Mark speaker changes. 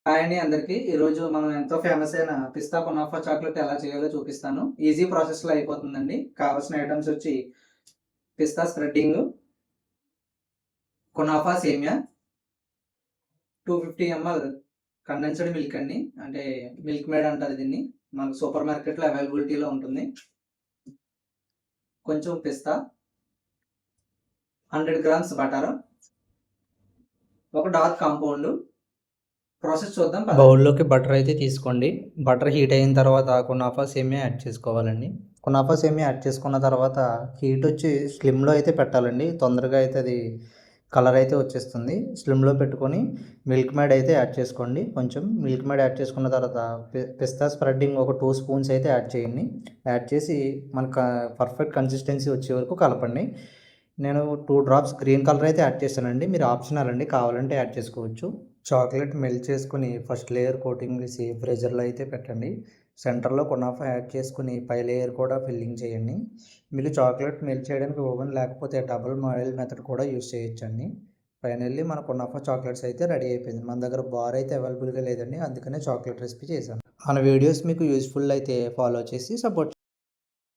Speaker 1: Hi అండి అందరికీ. ఈరోజు మనం ఎంతో ఫేమస్ అయిన పిస్తా కునాఫా చాక్లెట్ ఎలా చేయాలో చూపిస్తాను. ఈజీ ప్రాసెస్‌లో అయిపోతుందండి. కావాల్సిన ఐటెమ్స్ వచ్చి పిస్తా స్ప్రెడ్డింగు, కునాఫా సేమియా, 250 ఎంఎల్ కండెన్స్డ్ మిల్క్ అండి. అంటే మిల్క్ మేడ్ అంటారు దీన్ని. మనకు సూపర్ మార్కెట్‌లో అవైలబిలిటీలో ఉంటుంది. కొంచెం పిస్తా, 100 గ్రామ్స్ బటర్, ఒక డార్క్ కాంపౌండు. ప్రాసెస్ చూద్దాం పదండి.
Speaker 2: బౌల్లోకి బటర్ అయితే తీసుకోండి. బటర్ హీట్ అయిన తర్వాత కునాఫా సేమియా యాడ్ చేసుకోవాలండి. కునాఫా సేమియా యాడ్ చేసుకున్న తర్వాత హీట్ వచ్చి స్లిమ్లో అయితే పెట్టాలండి. తొందరగా అయితే అది కలర్ అయితే వచ్చేస్తుంది. స్లిమ్లో పెట్టుకొని మిల్క్ మేడ్ అయితే యాడ్ చేసుకోండి. కొంచెం మిల్క్ మేడ్ యాడ్ చేసుకున్న తర్వాత పిస్తా స్ప్రెడ్డింగ్ ఒక 2 స్పూన్స్ అయితే యాడ్ చేయండి. యాడ్ చేసి మనకు పర్ఫెక్ట్ కన్సిస్టెన్సీ వచ్చే వరకు కలపండి. నేను 2 డ్రాప్స్ గ్రీన్ కలర్ అయితే యాడ్ చేశానండి. మీరు ఆప్షనల్ అండి, కావాలంటే యాడ్ చేసుకోవచ్చు. చాక్లెట్ మెల్ట్ చేసుకుని ఫస్ట్ లేయర్ కోటింగ్ వేసి ఫ్రీజర్లో అయితే పెట్టండి. సెంటర్లో కునాఫా యాడ్ చేసుకుని పై లేయర్ కూడా ఫిల్లింగ్ చేయండి. మీకు చాక్లెట్ మెల్ట్ చేయడానికి ఓవెన్ లేకపోతే డబుల్ బాయిల్ మెథడ్ కూడా యూస్ చేయొచ్చండి. ఫైనల్లీ మన కునాఫా చాక్లెట్స్ అయితే రెడీ అయిపోయింది. మన దగ్గర బార్ అయితే అవైలబుల్గా లేదండి, అందుకనే చాక్లెట్ రెసిపీ చేశాను. మన వీడియోస్ మీకు యూస్ఫుల్ అయితే ఫాలో చేసి సపోర్ట్